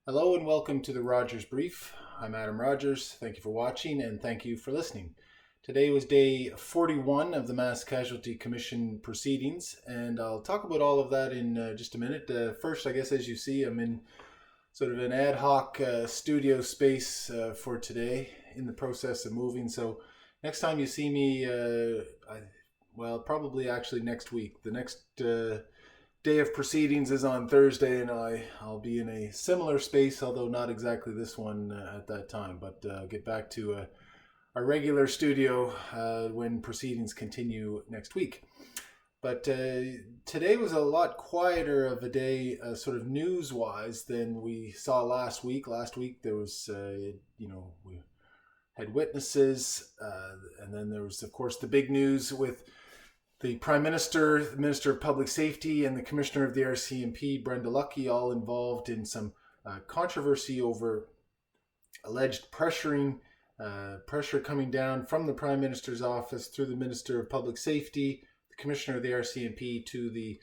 Hello and welcome to the Rogers Brief. I'm Adam Rogers. Thank you for watching and thank you for listening. Today was day 41 of the Mass Casualty Commission proceedings, and I'll talk about all of that in just a minute. First, I guess as you see, I'm in sort of an ad hoc studio space for today, in the process of moving. So next time you see me, probably actually next week. The next day of proceedings is on Thursday, and I'll be in a similar space, although not exactly this one at that time. But get back to our regular studio when proceedings continue next week. But today was a lot quieter of a day, sort of news-wise, than we saw last week. Last week there was, we had witnesses, and then there was, of course, the big news with the Prime Minister, the Minister of Public Safety, and the Commissioner of the RCMP, Brenda Lucki, all involved in some controversy over alleged pressure coming down from the Prime Minister's office through the Minister of Public Safety, the Commissioner of the RCMP, to the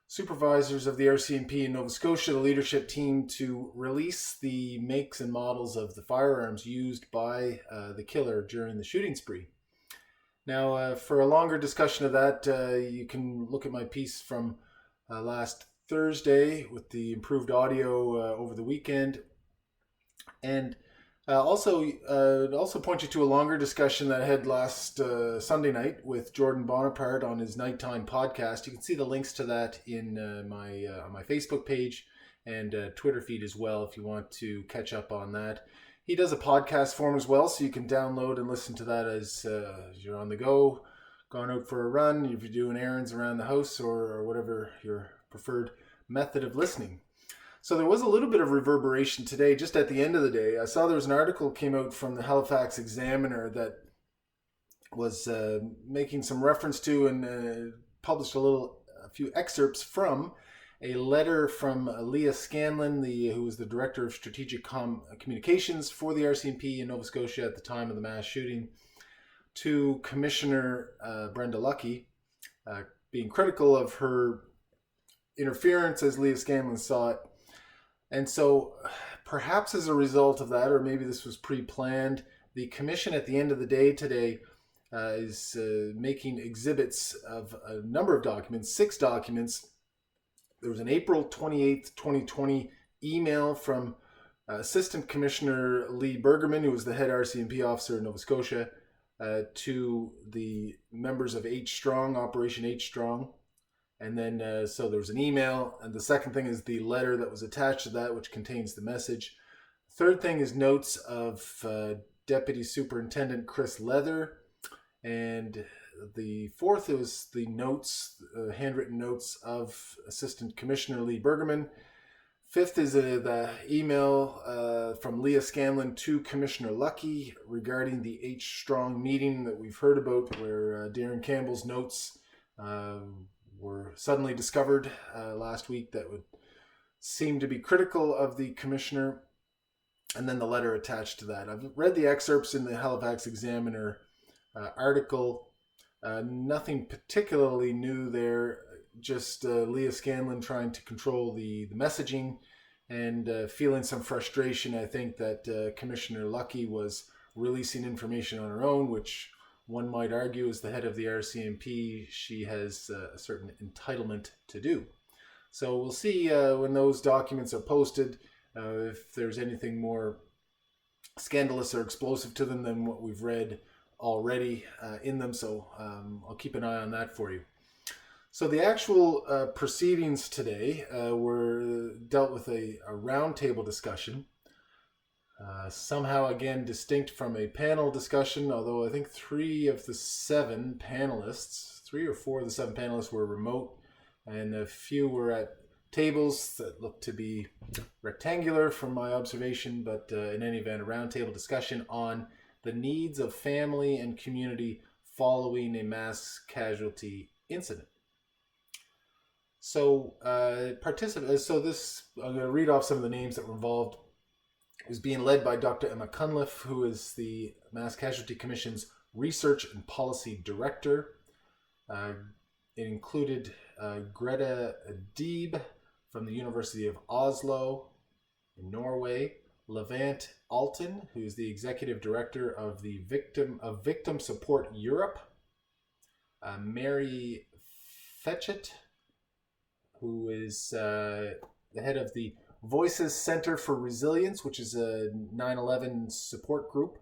supervisors of the RCMP in Nova Scotia, the leadership team, to release the makes and models of the firearms used by the killer during the shooting spree. Now, for a longer discussion of that, you can look at my piece from last Thursday with the improved audio over the weekend. And also point you to a longer discussion that I had last Sunday night with Jordan Bonaparte on his nighttime podcast. You can see the links to that in on my Facebook page and Twitter feed as well if you want to catch up on that. He does a podcast form as well, so you can download and listen to that as you're on the go, gone out for a run, if you're doing errands around the house, or whatever your preferred method of listening. So there was a little bit of reverberation today, just at the end of the day. I saw there was an article came out from the Halifax Examiner that was making some reference to and published a few excerpts from a letter from Leah Scanlon, who was the Director of Strategic Communications for the RCMP in Nova Scotia at the time of the mass shooting, to Commissioner Brenda Lucki, being critical of her interference as Leah Scanlon saw it. And so perhaps as a result of that, or maybe this was pre-planned, the Commission at the end of the day today is making exhibits of a number of documents, 6 documents. There was an April 28th, 2020 email from Assistant Commissioner Lee Bergerman, who was the head RCMP officer in Nova Scotia, to the members of H Strong, Operation H Strong. And then, so there was an email. And the second thing is the letter that was attached to that, which contains the message. Third thing is notes of Deputy Superintendent Chris Leather. And the fourth was the notes, handwritten notes of Assistant Commissioner Lee Bergerman. Fifth is the email from Leah Scanlon to Commissioner Lucki regarding the H Strong meeting that we've heard about, where Darren Campbell's notes were suddenly discovered last week that would seem to be critical of the Commissioner, and then the letter attached to that. I've read the excerpts in the Halifax Examiner article. Nothing particularly new there, just Leah Scanlon trying to control the messaging and feeling some frustration, I think, that Commissioner Lucki was releasing information on her own, which one might argue as the head of the RCMP, she has a certain entitlement to do. So we'll see when those documents are posted if there's anything more scandalous or explosive to them than what we've read already in them, so I'll keep an eye on that for you. So the actual proceedings today were dealt with a roundtable discussion, somehow again distinct from a panel discussion, although I think 3 or 4 of the 7 panelists were remote, and a few were at tables that looked to be rectangular from my observation, but in any event, a roundtable discussion on the needs of family and community following a mass casualty incident. So, I'm going to read off some of the names that were involved. It was being led by Dr. Emma Cunliffe, who is the Mass Casualty Commission's Research and Policy Director. It included Greta Deeb from the University of Oslo, In Norway, Levant Alton, who is the executive director of the Victim Support Europe. Mary Fetchett, who is the head of the Voices Center for Resilience, which is a 9/11 support group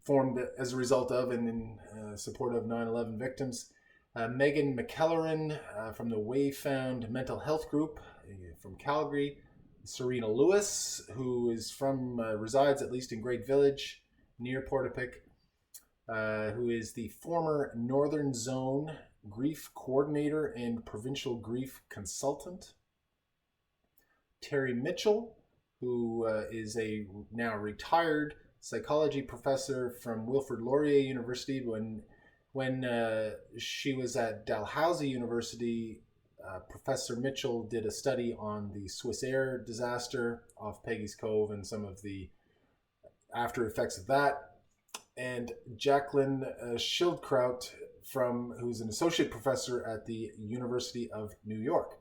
formed as a result of and in support of 9/11 victims. Megan McKelleran from the Wayfound Mental Health Group from Calgary. Serena Lewis, who is resides at least in Great Village near Portapique, who is the former Northern Zone Grief Coordinator and Provincial Grief Consultant. Terry Mitchell, who is a now retired psychology professor from Wilfrid Laurier University. When she was at Dalhousie University, Professor Mitchell did a study on the Swissair disaster off Peggy's Cove and some of the after effects of that. And Jacqueline Schildkraut, who's an associate professor at the University of New York.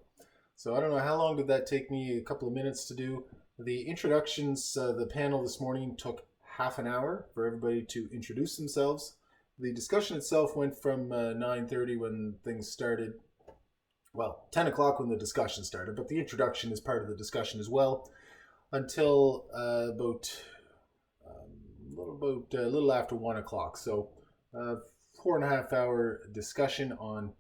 So I don't know, how long did that take me? A couple of minutes to do. The introductions, the panel this morning took half an hour for everybody to introduce themselves. The discussion itself went from 9:30 when things started, 10 o'clock when the discussion started, but the introduction is part of the discussion as well, until a little after 1 o'clock. So 4.5 hour discussion on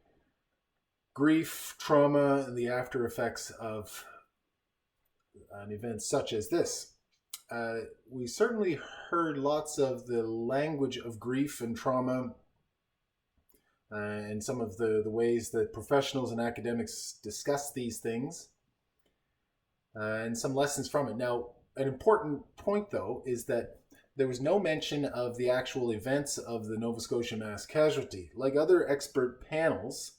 grief, trauma, and the after effects of an event such as this. We certainly heard lots of the language of grief and trauma and some of the ways that professionals and academics discuss these things and some lessons from it. Now, an important point, though, is that there was no mention of the actual events of the Nova Scotia mass casualty. Like other expert panels,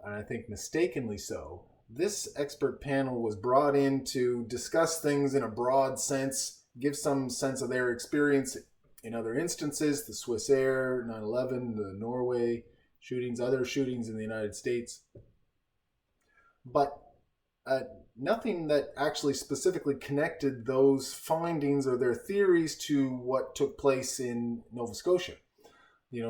and I think mistakenly so, this expert panel was brought in to discuss things in a broad sense, give some sense of their experience in other instances, the Swissair, 9/11, the Norway shootings, other shootings in the United States. But nothing that actually specifically connected those findings or their theories to what took place in Nova Scotia.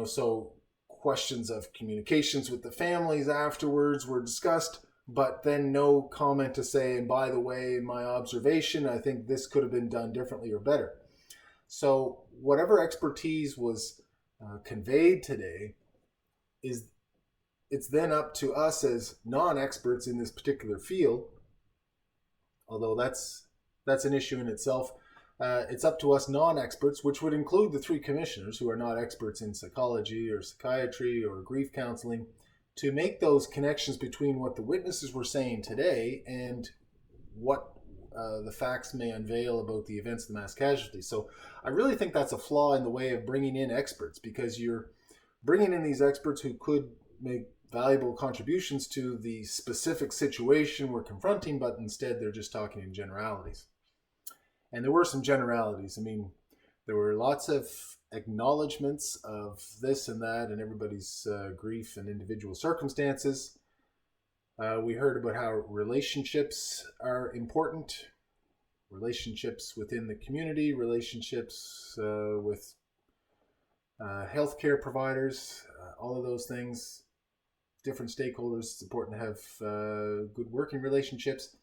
So questions of communications with the families afterwards were discussed, but then no comment to say, and by the way, in my observation, I think this could have been done differently or better. So whatever expertise was conveyed today, it's then up to us as non-experts in this particular field, although that's an issue in itself. It's up to us non-experts, which would include the three commissioners who are not experts in psychology or psychiatry or grief counseling, to make those connections between what the witnesses were saying today and what the facts may unveil about the events of the mass casualty. So I really think that's a flaw in the way of bringing in experts, because you're bringing in these experts who could make valuable contributions to the specific situation we're confronting, but instead they're just talking in generalities. And there were some generalities. I mean, there were lots of acknowledgments of this and that and everybody's grief and individual circumstances. We heard about how relationships are important, relationships within the community, relationships with healthcare providers, all of those things, different stakeholders. It's important to have good working relationships.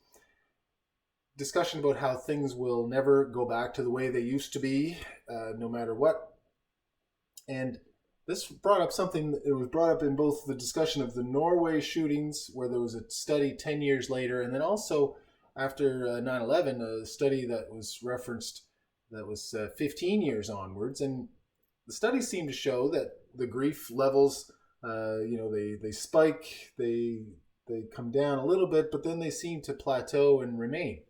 Discussion about how things will never go back to the way they used to be, no matter what. And this brought up something that was brought up in both the discussion of the Norway shootings, where there was a study 10 years later, and then also after 9/11, a study that was referenced that was 15 years onwards. And the studies seem to show that the grief levels, they spike, they come down a little bit, but then they seem to plateau and remain.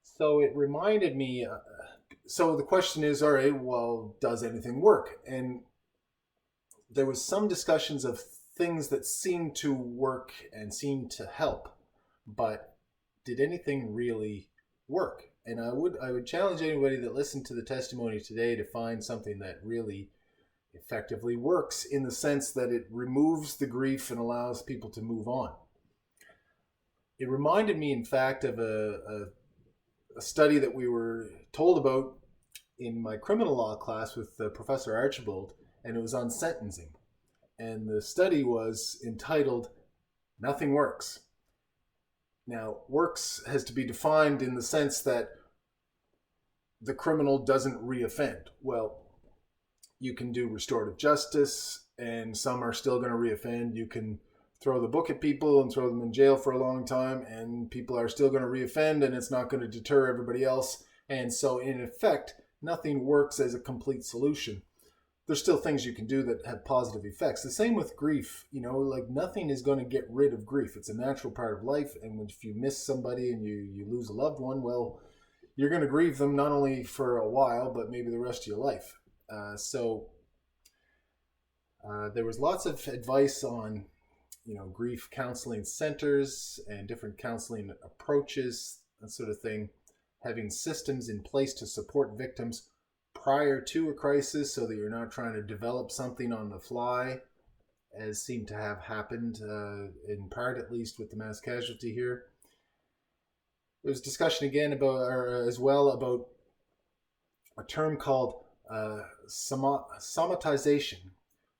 So it reminded me, so the question is, all right, well, does anything work? And there was some discussions of things that seemed to work and seemed to help, but did anything really work? And I would challenge anybody that listened to the testimony today to find something that really effectively works, in the sense that it removes the grief and allows people to move on. It reminded me, in fact, of a study that we were told about in my criminal law class with Professor Archibald, and it was on sentencing. And the study was entitled Nothing Works. Now, works has to be defined in the sense that the criminal doesn't reoffend. Well, you can do restorative justice, and some are still going to reoffend. You can throw the book at people and throw them in jail for a long time, and people are still going to reoffend, and it's not going to deter everybody else. And so, in effect, nothing works as a complete solution. There's still things you can do that have positive effects. The same with grief. Like nothing is going to get rid of grief. It's a natural part of life, and if you miss somebody and you lose a loved one, well, you're going to grieve them not only for a while, but maybe the rest of your life. So there was lots of advice on grief counseling centers and different counseling approaches, that sort of thing, having systems in place to support victims prior to a crisis so that you're not trying to develop something on the fly, as seemed to have happened, in part at least, with the mass casualty here. There was discussion again as well about a term called somatization,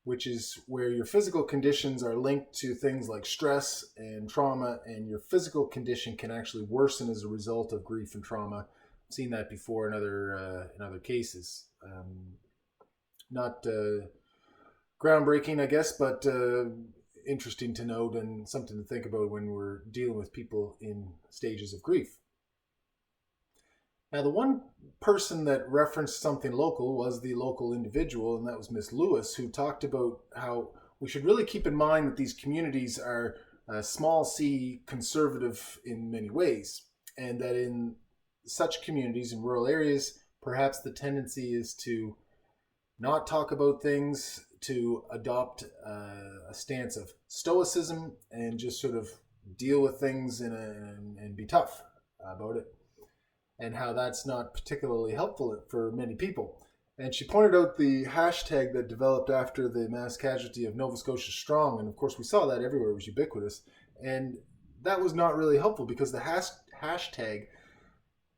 which is where your physical conditions are linked to things like stress and trauma, and your physical condition can actually worsen as a result of grief and trauma. I've seen that before in other cases. Not groundbreaking, I guess, but interesting to note and something to think about when we're dealing with people in stages of grief. Now, the one person that referenced something local was the local individual, and that was Miss Lewis, who talked about how we should really keep in mind that these communities are small c conservative in many ways, and that in such communities in rural areas, perhaps the tendency is to not talk about things, to adopt a stance of stoicism and just sort of deal with things and be tough about it, and how that's not particularly helpful for many people. And she pointed out the hashtag that developed after the mass casualty of Nova Scotia Strong, and of course we saw that everywhere. It was ubiquitous, and that was not really helpful because the hashtag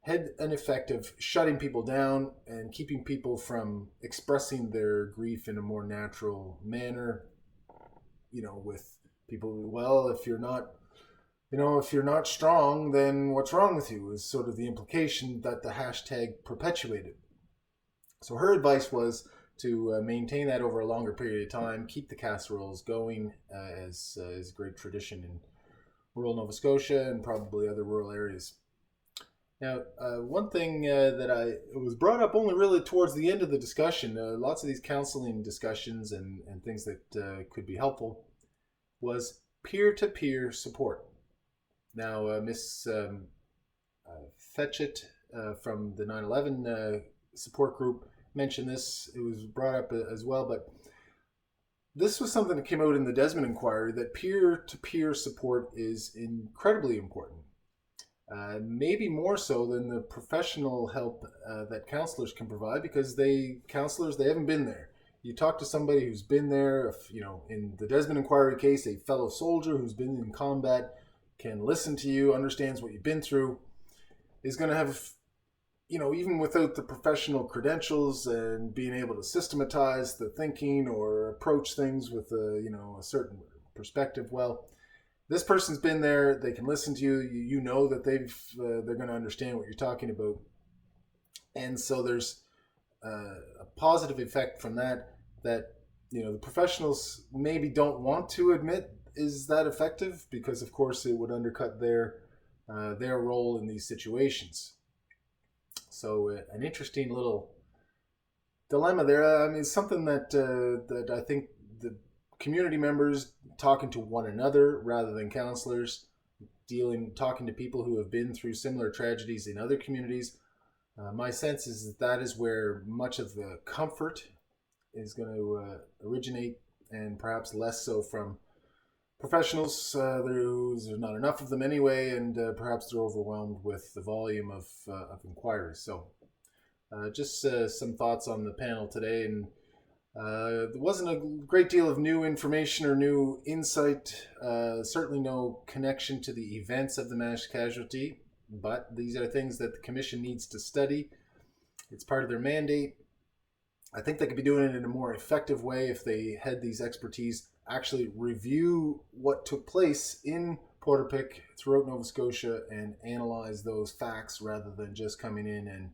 had an effect of shutting people down and keeping people from expressing their grief in a more natural manner. With people, well, if you're not strong, then what's wrong with you, is sort of the implication that the hashtag perpetuated. So her advice was to maintain that over a longer period of time, keep the casseroles going, as is a great tradition in rural Nova Scotia and probably other rural areas. Now, one thing that was brought up only really towards the end of the discussion, lots of these counseling discussions and things that could be helpful, was peer-to-peer support. Now, Miss Fetchett from the 9/11 support group mentioned this. It was brought up as well, but this was something that came out in the Desmond Inquiry, that peer-to-peer support is incredibly important. Maybe more so than the professional help that counselors can provide, because counselors haven't been there. You talk to somebody who's been there, in the Desmond Inquiry case, a fellow soldier who's been in combat, can listen to you, understands what you've been through, is going to have, even without the professional credentials and being able to systematize the thinking or approach things with a certain perspective, well, this person's been there, they can listen to you, you know that they're going to understand what you're talking about. And so there's a positive effect from that the professionals maybe don't want to admit is that effective, because of course it would undercut their role in these situations. So an interesting little dilemma there. I mean, something that I think the community members talking to one another rather than counselors, talking to people who have been through similar tragedies in other communities. My sense is that is where much of the comfort is going to originate, and perhaps less so from professionals. There's not enough of them anyway, and perhaps they're overwhelmed with the volume of inquiries. So just some thoughts on the panel today, and There wasn't a great deal of new information or new insight, certainly no connection to the events of the mass casualty, but these are things that the Commission needs to study. It's part of their mandate. I think they could be doing it in a more effective way if they had these expertise actually review what took place in Portapique throughout Nova Scotia and analyze those facts rather than just coming in and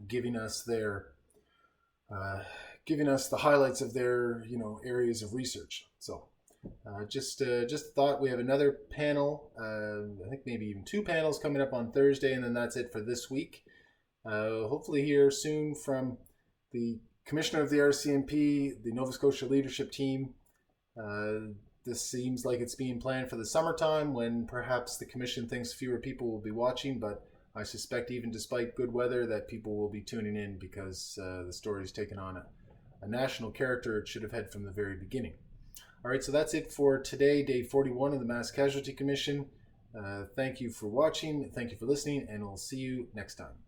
giving us their giving us the highlights of their areas of research. So just thought we have another panel. I think maybe even 2 panels coming up on Thursday, and then that's it for this week. Hopefully hear soon from the Commissioner of the RCMP, the Nova Scotia leadership team. This seems like it's being planned for the summertime when perhaps the Commission thinks fewer people will be watching, but I suspect even despite good weather that people will be tuning in because the story's taken on a national character it should have had from the very beginning. All right, so that's it for today, day 41 of the Mass Casualty Commission. Thank you for watching, thank you for listening, and we'll see you next time.